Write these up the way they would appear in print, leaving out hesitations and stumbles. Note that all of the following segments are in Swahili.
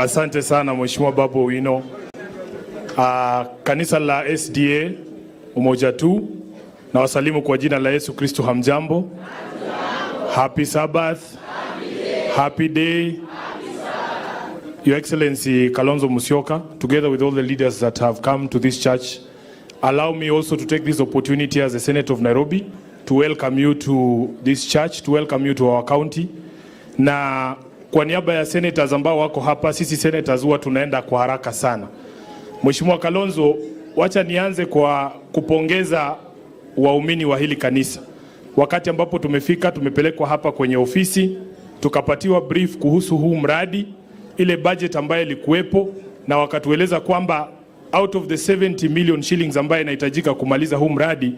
Asante sana Mheshimiwa Babu Owino. Kanisa la SDA Umoja tu na wasalimu kwa jina la Yesu Kristo. Hamjambo? Happy Sabbath. Happy day. Your Excellency Kalonzo Musyoka, together with all the leaders that have come to this church, allow me also to take this opportunity as the Senator of Nairobi to welcome you to this church, to welcome you to our county. Na kwa niaba ya senators ambao wako hapa, sisi senators huwa tunaenda kwa haraka sana. Mheshimiwa Kalonzo, wacha nianze kwa kupongeza waumini wa hili kanisa. Wakati ambapo tumepelekwa hapa kwenye ofisi, tukapatiwa brief kuhusu huu mradi, ile budget ambayo ilikuwepo, na wakatueleza kwamba out of the 70 million shillings ambayo inahitajika kumaliza huu mradi,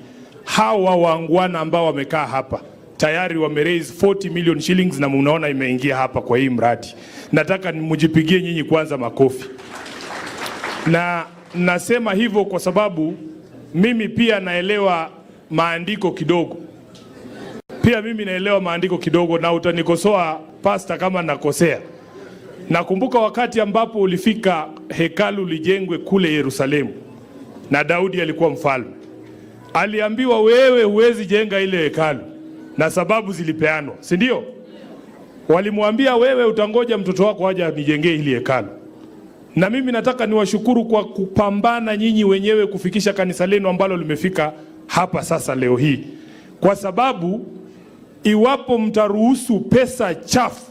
hawa waangwana ambao wamekaa hapa tayari wameraise 40 million shillings na mnaona imeingia hapa kwa hii mradi. Nataka mjipigie nyinyi kwanza makofi. Na nasema hivyo kwa sababu mimi pia naelewa maandiko kidogo. Na utanikosoa pastor kama nakosea. Nakumbuka wakati ambapo ulifika hekalu lijengwe kule Yerusalemu na Daudi alikuwa mfalme. Aliambiwa wewe huwezi jenga ile hekalu na sababu zilipeanwa, si ndio? Walimwambia wewe utangoja mtoto wako aje anijengee ile hekalu. Na mimi nataka niwashukuru kwa kupambana nyinyi wenyewe kufikisha kanisa lenu ambalo limefika hapa sasa leo hii. Kwa sababu iwapo mtaruhusu pesa chafu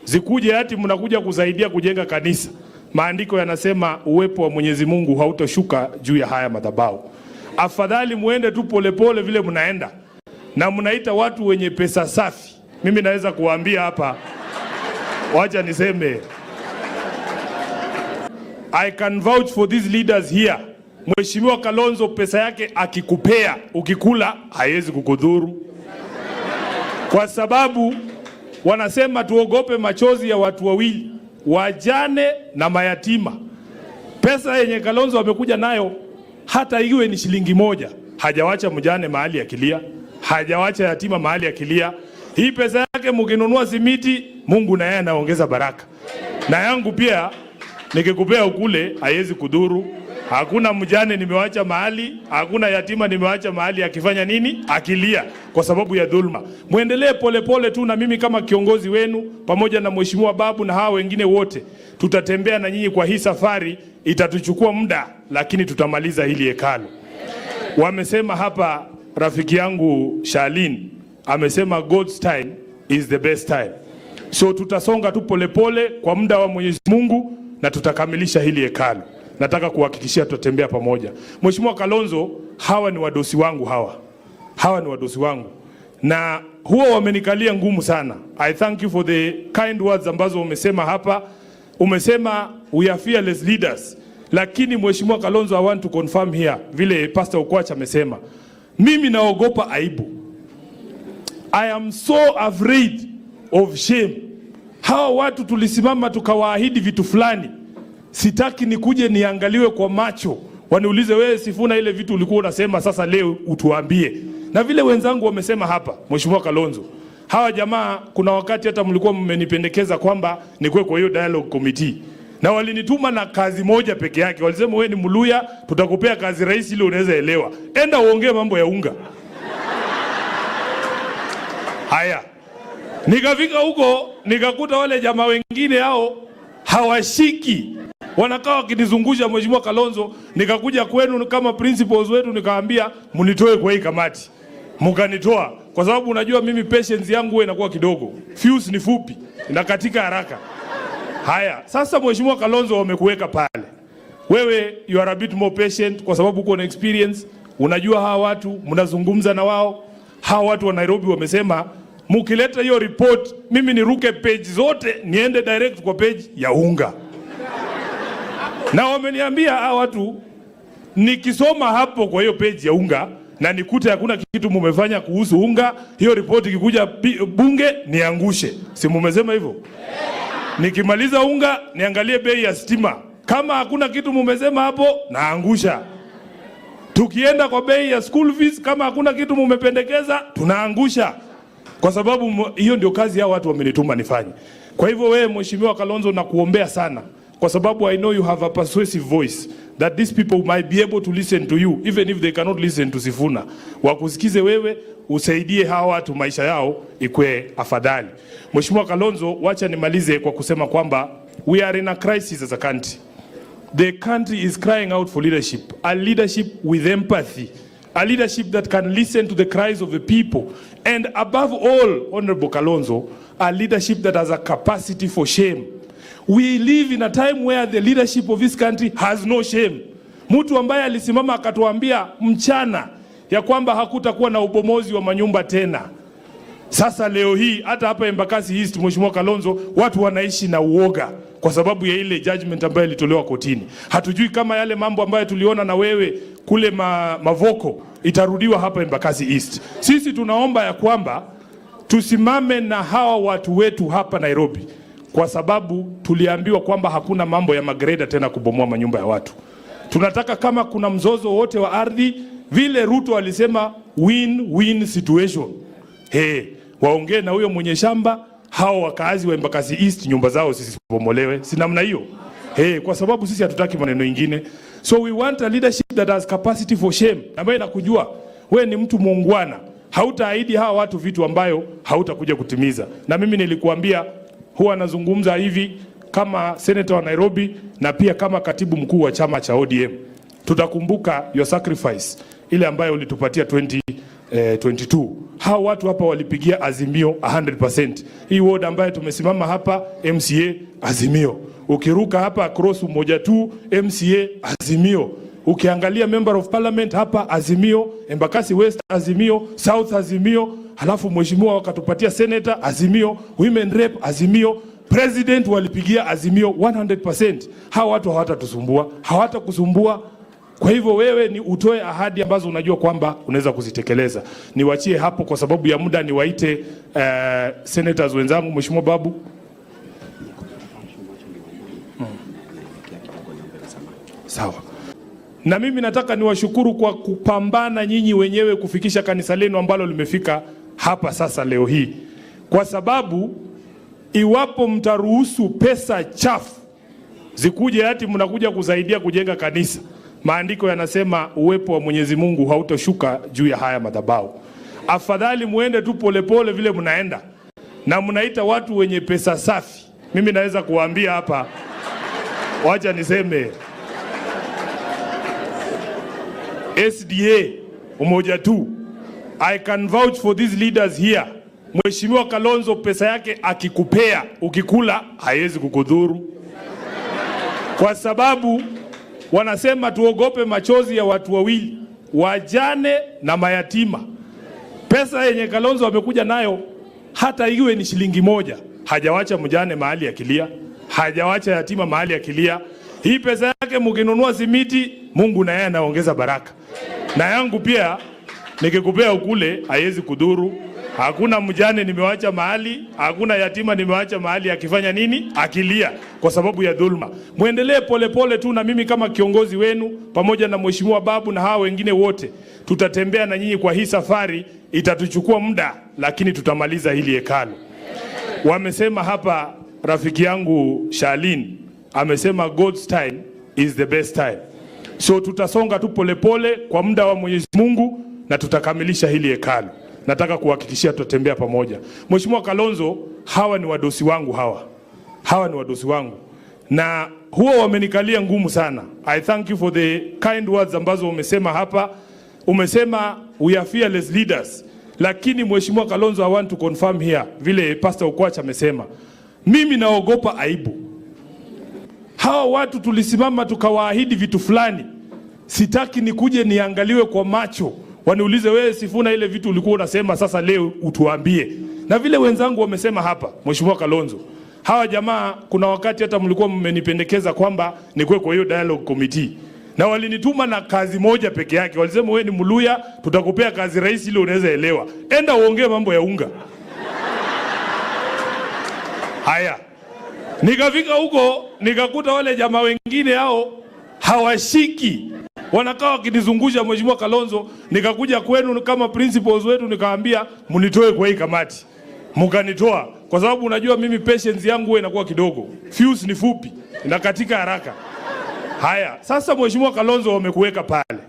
zikuje ati mnakuja kusaidia kujenga kanisa, maandiko yanasema uwepo wa Mwenyezi Mungu hautoshuka juu ya haya madhabahu. Afadhali muende tu polepole vile mnaenda na mnaita watu wenye pesa safi. Mimi naweza kuwaambia hapa, wacha niseme, I can vouch for these leaders here. Mheshimiwa Kalonzo pesa yake akikupea, ukikula haiwezi kukudhuru. Kwa sababu wanasema tuogope machozi ya watu wawili, wajane na mayatima. Pesa yenye Kalonzo amekuja nayo, hata iwe ni shilingi moja, hajawacha mjane mahali akilia, hajawacha yatima mahali akilia. Hii pesa yake mkinunua simiti, Mungu na yeye anaongeza baraka. Na yangu pia nikikupea ukule haiwezi kudhuru. Hakuna mjane nimewacha mahali, hakuna yatima nimewacha mahali akifanya nini? Akilia kwa sababu ya dhulma. Muendelee polepole tu, na mimi kama kiongozi wenu pamoja na Mheshimiwa Babu na hawa wengine wote tutatembea na nyinyi kwa hii safari. Itatuchukua muda lakini tutamaliza hili hekalu. Wamesema hapa, rafiki yangu Shalin amesema God's time is the best time. So tutasonga tu polepole kwa muda wa Mwenyezi Mungu na tutakamilisha hili hekalu. Nataka kuhakikishia tutatembea pamoja. Mheshimiwa Kalonzo, hawa ni wadosi wangu hawa ni wadosi wangu. Na huwa wamenikalia ngumu sana. I thank you for the kind words ambazo umesema hapa. Umesema we are fearless leaders. Lakini Mheshimiwa Kalonzo, I want to confirm here, vile Pastor Okwacha amesema, mimi naogopa aibu. I am so afraid of shame. Hawa watu tulisimama tukawaahidi vitu fulani. Sitaki nikuje niangaliwe kwa macho waniulize wewe Sifuna, ile vitu ulikuwa unasema sasa leo utuambie. Na vile wenzangu wamesema hapa, Mheshimiwa Kalonzo, hawa jamaa kuna wakati hata mlikuwa mmenipendekeza kwamba nikuwe kwa hiyo dialogue committee, na walinituma na kazi moja peke yake. Walisema wewe ni Mluya, tutakupea kazi rahisi ile unaweza elewa, enda uongee mambo ya unga. Haya, nikafika huko nikakuta wale jamaa wengine hao hawashiki, wanakaa wakinizungusha. Mheshimiwa Kalonzo, nikakuja kwenu kama principals wetu nikawaambia mnitoe kwa hii kamati. Mkanitoa kwa sababu unajua mimi patience yangu wewe inakuwa kidogo, fuse ni fupi, inakatika haraka. Haya, sasa Mheshimiwa Kalonzo wamekuweka pale. Wewe you are a bit more patient kwa sababu uko na experience, unajua hawa watu, mnazungumza na wao. Hawa watu wa Nairobi wamesema mkileta hiyo report mimi niruke page zote niende direct kwa page ya unga. Na wameniambia hawa watu nikisoma hapo kwa hiyo page ya unga na nikute hakuna kitu mumefanya kuhusu unga, hiyo report ikikuja bunge niangushe. Si mumesema hivyo? Nikimaliza unga niangalie bei ya stima. Kama hakuna kitu mumesema hapo naangusha. Tukienda kwa bei ya school fees, kama hakuna kitu mumependekeza tunaangusha. Kwa sababu hiyo ndio kazi ya watu wamenituma nifanye. Kwa hivyo wewe Mheshimiwa Kalonzo nakuombea sana, kwa sababu I know you have a persuasive voice that these people might be able to listen to you even if they cannot listen to Sifuna. Wakusikize wewe, usaidie hawa watu maisha yao ikue afadhali. Mheshimiwa Kalonzo, wacha nimalize kwa kusema kwamba we are in a crisis as a country. The country is crying out for leadership, a leadership with empathy, a leadership that can listen to the cries of the people, and above all, Honorable Kalonzo, a leadership that has a capacity for shame. We live in a time where the leadership of this country has no shame. Mtu ambaye alisimama akatuambia mchana ya kwamba hakutakuwa na ubomozi wa manyumba tena. Sasa leo hii hata hapa Embakasi East, Mheshimiwa Kalonzo, watu wanaishi na uoga kwa sababu ya ile judgment ambayo ilitolewa kotini. Hatujui kama yale mambo ambayo tuliona na wewe kule Mavoko itarudiwa hapa Embakasi East. Sisi tunaomba ya kwamba tusimame na hawa watu wetu hapa Nairobi, kwa sababu tuliambiwa kwamba hakuna mambo ya magreda tena kubomoa manyumba ya watu. Tunataka kama kuna mzozo wote wa ardhi, vile Ruto alisema win-win situation. Waongee na huyo mwenye shamba, hao wakaazi wa Embakasi East nyumba zao zisibomolewe. Si namna hiyo? Kwa sababu sisi hatutaki maneno mengine. So we want a leadership that has capacity for shame. Ambaye nakujua wewe ni mtu muungwana. Hautaahidi hawa watu vitu ambayo hautakuja kutimiza. Na mimi nilikuambia huwa nazungumza hivi kama senator wa Nairobi na pia kama katibu mkuu wa chama cha ODM. Tutakumbuka your sacrifice ile ambayo ulitupatia 2022. Hao watu hapa walipigia Azimio 100%. Hii ward ambayo tumesimama hapa MCA Azimio. Ukiruka hapa across Umoja tu MCA Azimio. Ukiangalia member of parliament hapa Azimio, Embakasi West Azimio, South Azimio, halafu mheshimiwa wakatupatia senator Azimio, women rep Azimio, president walipigia Azimio 100%. Hao watu hawatakusumbua. Kwa hivyo wewe ni utoe ahadi ambazo unajua kwamba unaweza kuzitekeleza. Niwachie hapo kwa sababu ya muda, niwaite senators wenzangu. Mheshimiwa Babu. Sawa. Na mimi nataka niwashukuru kwa kupambana nyinyi wenyewe kufikisha kanisa lenu ambalo limefika hapa sasa leo hii. Kwa sababu iwapo mtaruhusu pesa chafu zikuje hati mnakuja kusaidia kujenga kanisa, maandiko yanasema uwepo wa Mwenyezi Mungu hautoshuka juu ya haya madhabahu. Afadhali muende tu polepole vile mnaenda na mnaita watu wenye pesa safi. Mimi naweza kuwaambia hapa, wacha niseme SDA Umoja tu, I can vouch for these leaders here. Mheshimiwa Kalonzo pesa yake akikupea ukikula haiwezi kukudhuru, kwa sababu wanasema tuogope machozi ya watu wawili, wajane na mayatima. Pesa yenye Kalonzo amekuja nayo hata iwe ni shilingi moja, hajawacha mjane mahali akilia, hajawacha yatima mahali akilia. Hii pesa yake mkinunua simiti, Mungu na yeye anaongeza baraka. Na yangu pia nikikupea ukule haiwezi kudhuru. Hakuna mjane nimewacha mahali, hakuna yatima nimewacha mahali akifanya nini? Akilia kwa sababu ya dhulma. Muendelee polepole tu, na mimi kama kiongozi wenu pamoja na Mheshimiwa Babu na hawa wengine wote tutatembea na nyinyi kwa hii safari. Itatuchukua muda lakini tutamaliza hili hekalu. Wamesema hapa, rafiki yangu Shalin amesema God's time is the best time. So tutasonga tu polepole kwa muda wa Mwenyezi Mungu na tutakamilisha hili hekalu. Nataka kuhakikishia tutatembea pamoja. Mheshimiwa Kalonzo, hawa ni wadosi wangu hawa ni wadosi wangu. Na huwa wamenikalia ngumu sana. I thank you for the kind words ambazo umesema hapa. Umesema we are fearless leaders. Lakini Mheshimiwa Kalonzo, I want to confirm here, vile Pastor Okwacha amesema, mimi naogopa aibu. Hawa watu tulisimama tukawaahidi vitu fulani. Sitaki nikuje niangaliwe kwa macho waniulize wewe Sifuna ile vitu ulikuwa unasema sasa leo utuambie. Na vile wenzangu wamesema hapa, Mheshimiwa Kalonzo, hawa jamaa kuna wakati hata mlikuwa mmenipendekeza kwamba nikuwe kwa hiyo dialogue committee. Na walinituma na kazi moja peke yake. Walisema wewe ni Mluya, tutakupea kazi rahisi ile unaweza elewa. Enda uongee mambo ya unga. Haya. Nikafika huko nikakuta wale jamaa wengine hao hawashiki. Wanakaa wakinizungusha Mheshimiwa Kalonzo. Nikakuja kwenu kama principals wetu nikawaambia mnitoe kwa hii kamati. Mkanitoa. kwa sababu unajua mimi patience yangu huwa inakuwa kidogo, fuse ni fupi, inakatika haraka. Haya, sasa Mheshimiwa Kalonzo wamekuweka pale.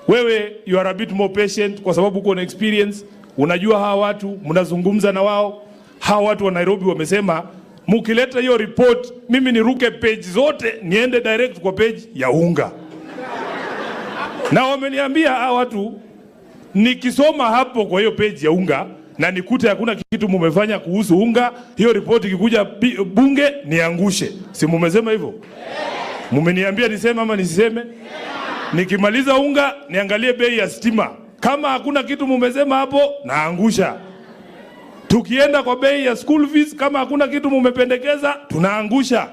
Wewe you are a bit more patient kwa sababu uko na experience, unajua hawa watu, mnazungumza na wao. Hawa watu wa Nairobi wamesema mukileta hiyo report mimi niruke page zote niende direct kwa page ya unga. Na wameniambia hawa watu nikisoma hapo kwa hiyo page ya unga na nikute hakuna kitu mumefanya kuhusu unga, hiyo report ikikuja bunge niangushe. Si mumesema hivyo? Mumeniambia niseme ama nisiseme? Nikimaliza unga niangalie bei ya stima. Kama hakuna kitu mumesema hapo naangusha. Tukienda kwa bei ya school fees, kama hakuna kitu mumependekeza tunaangusha.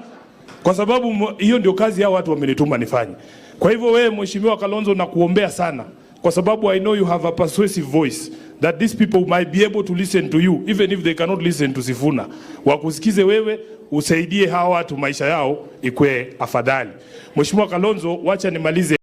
Kwa sababu hiyo ndio kazi ya watu wamenituma nifanye. Kwa hivyo wewe Mheshimiwa Kalonzo nakuombea sana, kwa sababu I know you have a persuasive voice that these people might be able to listen to you even if they cannot listen to Sifuna. Wakusikize wewe, usaidie hawa watu maisha yao ikue afadhali. Mheshimiwa Kalonzo, wacha nimalize